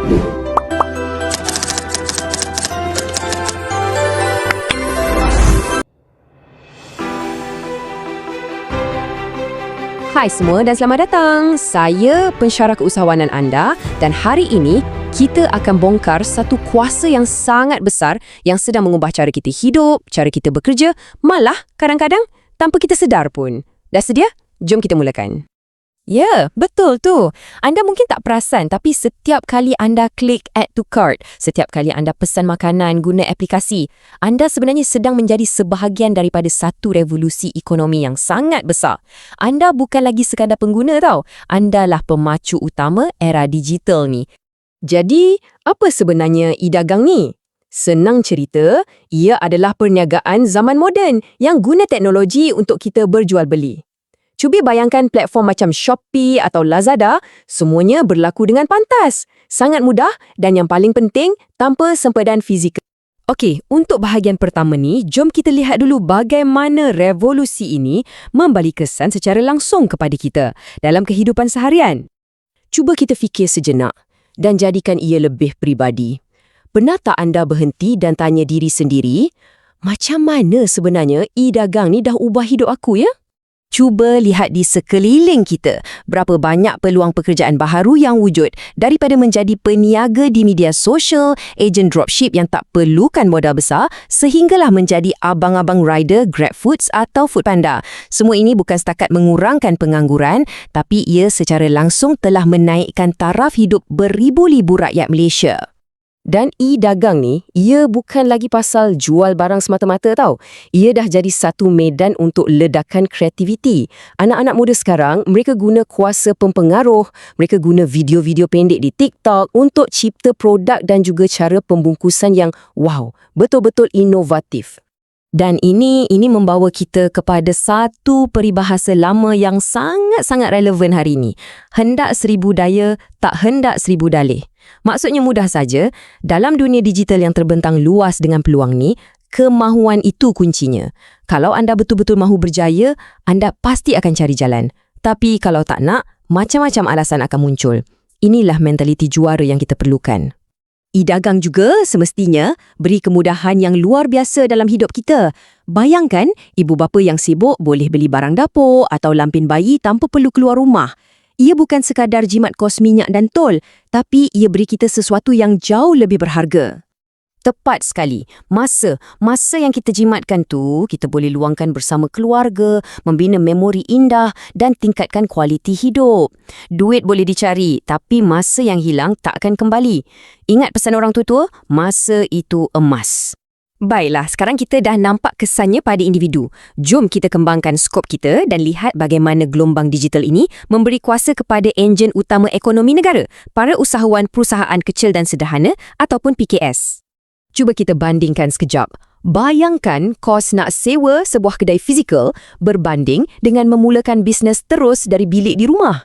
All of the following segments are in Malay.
Hai semua dan selamat datang. Saya pensyarah keusahawanan anda dan hari ini kita akan bongkar satu kuasa yang sangat besar yang sedang mengubah cara kita hidup, cara kita bekerja, malah kadang-kadang tanpa kita sedar pun. Dah sedia? Jom kita mulakan. Ya, betul tu. Anda mungkin tak perasan tapi setiap kali anda klik add to cart, setiap kali anda pesan makanan guna aplikasi, anda sebenarnya sedang menjadi sebahagian daripada satu revolusi ekonomi yang sangat besar. Anda bukan lagi sekadar pengguna tau. Andalah pemacu utama era digital ni. Jadi, apa sebenarnya e-dagang ni? Senang cerita, ia adalah perniagaan zaman moden yang guna teknologi untuk kita berjual beli. Cuba bayangkan platform macam Shopee atau Lazada, semuanya berlaku dengan pantas. Sangat mudah dan yang paling penting, tanpa sempadan fizikal. Okey, untuk bahagian pertama ni, jom kita lihat dulu bagaimana revolusi ini memberi kesan secara langsung kepada kita dalam kehidupan seharian. Cuba kita fikir sejenak dan jadikan ia lebih peribadi. Pernah tak anda berhenti dan tanya diri sendiri, macam mana sebenarnya e-dagang ni dah ubah hidup aku ya? Cuba lihat di sekeliling kita berapa banyak peluang pekerjaan baharu yang wujud daripada menjadi peniaga di media sosial, ejen dropship yang tak perlukan modal besar sehinggalah menjadi abang-abang rider GrabFoods atau Foodpanda. Semua ini bukan setakat mengurangkan pengangguran tapi ia secara langsung telah menaikkan taraf hidup beribu-ribu rakyat Malaysia. Dan e-dagang ni, ia bukan lagi pasal jual barang semata-mata tau. Ia dah jadi satu medan untuk ledakan kreativiti. Anak-anak muda sekarang, mereka guna kuasa pempengaruh, mereka guna video-video pendek di TikTok untuk cipta produk dan juga cara pembungkusan yang wow, betul-betul inovatif. Dan ini membawa kita kepada satu peribahasa lama yang sangat-sangat relevan hari ini. Hendak seribu daya, tak hendak seribu dalih. Maksudnya mudah saja, dalam dunia digital yang terbentang luas dengan peluang ni, kemahuan itu kuncinya. Kalau anda betul-betul mahu berjaya, anda pasti akan cari jalan. Tapi kalau tak nak, macam-macam alasan akan muncul. Inilah mentaliti juara yang kita perlukan. E-dagang juga semestinya beri kemudahan yang luar biasa dalam hidup kita. Bayangkan, ibu bapa yang sibuk boleh beli barang dapur atau lampin bayi tanpa perlu keluar rumah. Ia bukan sekadar jimat kos minyak dan tol, tapi ia beri kita sesuatu yang jauh lebih berharga. Tepat sekali. Masa yang kita jimatkan tu, kita boleh luangkan bersama keluarga, membina memori indah dan tingkatkan kualiti hidup. Duit boleh dicari, tapi masa yang hilang tak akan kembali. Ingat pesan orang tua-tua, masa itu emas. Baiklah, sekarang kita dah nampak kesannya pada individu. Jom kita kembangkan skop kita dan lihat bagaimana gelombang digital ini memberi kuasa kepada enjin utama ekonomi negara, para usahawan perusahaan kecil dan sederhana ataupun PKS. Cuba kita bandingkan sekejap. Bayangkan kos nak sewa sebuah kedai fizikal berbanding dengan memulakan bisnes terus dari bilik di rumah.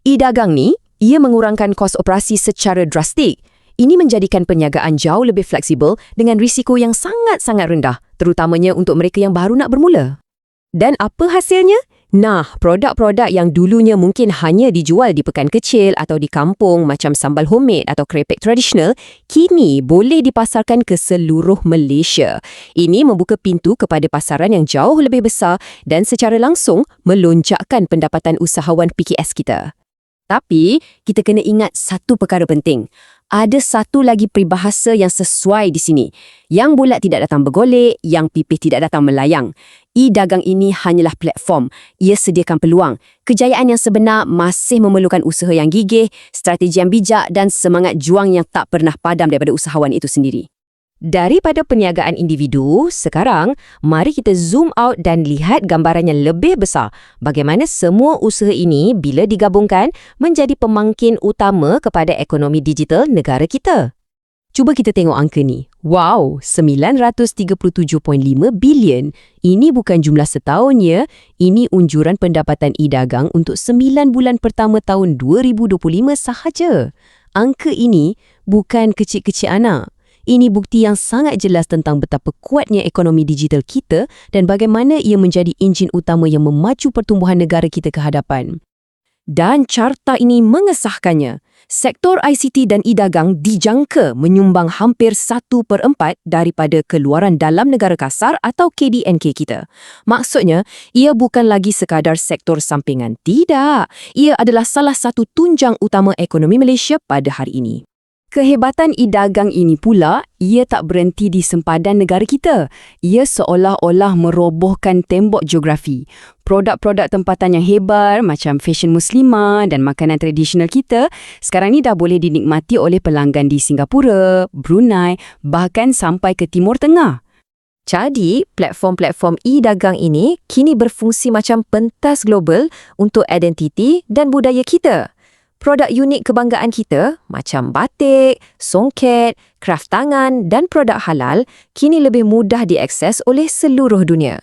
E-dagang ni, ia mengurangkan kos operasi secara drastik. Ini menjadikan perniagaan jauh lebih fleksibel dengan risiko yang sangat-sangat rendah, terutamanya untuk mereka yang baru nak bermula. Dan apa hasilnya? Nah, produk-produk yang dulunya mungkin hanya dijual di pekan kecil atau di kampung macam sambal homemade atau kerepek tradisional, kini boleh dipasarkan ke seluruh Malaysia. Ini membuka pintu kepada pasaran yang jauh lebih besar dan secara langsung melonjakkan pendapatan usahawan PKS kita. Tapi, kita kena ingat satu perkara penting. Ada satu lagi peribahasa yang sesuai di sini. Yang bulat tidak datang bergolek, yang pipih tidak datang melayang. E-dagang ini hanyalah platform. Ia sediakan peluang. Kejayaan yang sebenar masih memerlukan usaha yang gigih, strategi yang bijak dan semangat juang yang tak pernah padam daripada usahawan itu sendiri. Daripada perniagaan individu, sekarang mari kita zoom out dan lihat gambaran yang lebih besar. Bagaimana semua usaha ini bila digabungkan menjadi pemangkin utama kepada ekonomi digital negara kita. Cuba kita tengok angka ni. Wow, 937.5 bilion. Ini bukan jumlah setahun ya. Ini unjuran pendapatan e-dagang untuk 9 bulan pertama tahun 2025 sahaja. Angka ini bukan kecil-kecil anak. Ini bukti yang sangat jelas tentang betapa kuatnya ekonomi digital kita dan bagaimana ia menjadi enjin utama yang memacu pertumbuhan negara kita ke hadapan. Dan carta ini mengesahkannya. Sektor ICT dan e-dagang dijangka menyumbang hampir 1/4 daripada keluaran dalam negara kasar atau KDNK kita. Maksudnya, ia bukan lagi sekadar sektor sampingan. Tidak. Ia adalah salah satu tunjang utama ekonomi Malaysia pada hari ini. Kehebatan e-dagang ini pula, ia tak berhenti di sempadan negara kita. Ia seolah-olah merobohkan tembok geografi. Produk-produk tempatan yang hebat macam fashion muslimah dan makanan tradisional kita sekarang ni dah boleh dinikmati oleh pelanggan di Singapura, Brunei, bahkan sampai ke Timur Tengah. Jadi, platform-platform e-dagang ini kini berfungsi macam pentas global untuk identiti dan budaya kita. Produk unik kebanggaan kita macam batik, songket, kraft tangan dan produk halal kini lebih mudah diakses oleh seluruh dunia.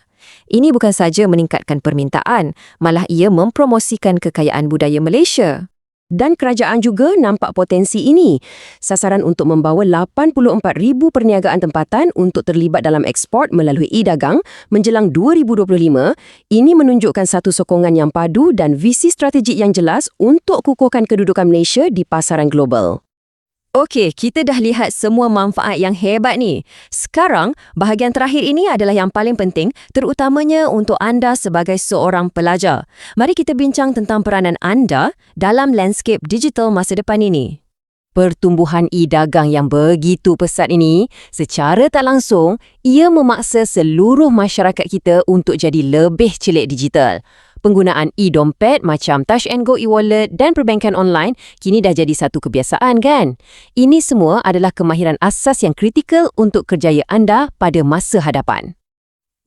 Ini bukan saja meningkatkan permintaan, malah ia mempromosikan kekayaan budaya Malaysia. Dan kerajaan juga nampak potensi ini. Sasaran untuk membawa 84,000 perniagaan tempatan untuk terlibat dalam ekspor melalui e-dagang menjelang 2025, ini menunjukkan satu sokongan yang padu dan visi strategik yang jelas untuk kukuhkan kedudukan Malaysia di pasaran global. Okey, kita dah lihat semua manfaat yang hebat ni. Sekarang, bahagian terakhir ini adalah yang paling penting, terutamanya untuk anda sebagai seorang pelajar. Mari kita bincang tentang peranan anda dalam landscape digital masa depan ini. Pertumbuhan e-dagang yang begitu pesat ini, secara tak langsung, ia memaksa seluruh masyarakat kita untuk jadi lebih celik digital. Penggunaan e-dompet macam Touch and Go e-wallet dan perbankan online kini dah jadi satu kebiasaan kan? Ini semua adalah kemahiran asas yang kritikal untuk kerjaya anda pada masa hadapan.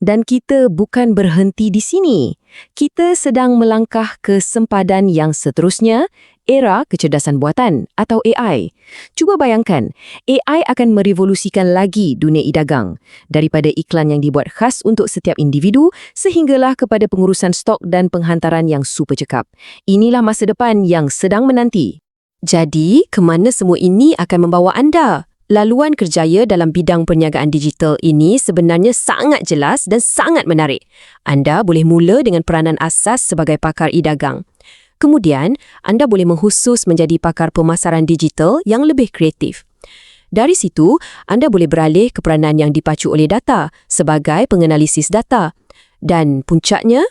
Dan kita bukan berhenti di sini. Kita sedang melangkah ke sempadan yang seterusnya, era kecerdasan buatan atau AI. Cuba bayangkan, AI akan merevolusikan lagi dunia e-dagang. Daripada iklan yang dibuat khas untuk setiap individu, sehinggalah kepada pengurusan stok dan penghantaran yang super cekap. Inilah masa depan yang sedang menanti. Jadi, ke mana semua ini akan membawa anda? Laluan kerjaya dalam bidang perniagaan digital ini sebenarnya sangat jelas dan sangat menarik. Anda boleh mula dengan peranan asas sebagai pakar e-dagang. Kemudian, anda boleh mengkhusus menjadi pakar pemasaran digital yang lebih kreatif. Dari situ, anda boleh beralih ke peranan yang dipacu oleh data sebagai penganalisis data. Dan puncaknya,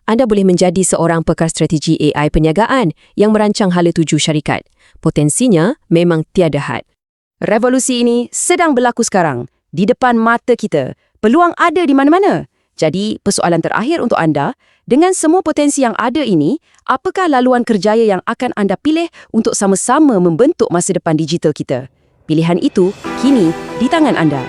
anda boleh menjadi seorang pakar strategi AI perniagaan yang merancang hala tuju syarikat. Potensinya memang tiada had. Revolusi ini sedang berlaku sekarang, di depan mata kita. Peluang ada di mana-mana. Jadi, persoalan terakhir untuk anda, dengan semua potensi yang ada ini, apakah laluan kerjaya yang akan anda pilih untuk sama-sama membentuk masa depan digital kita? Pilihan itu kini di tangan anda.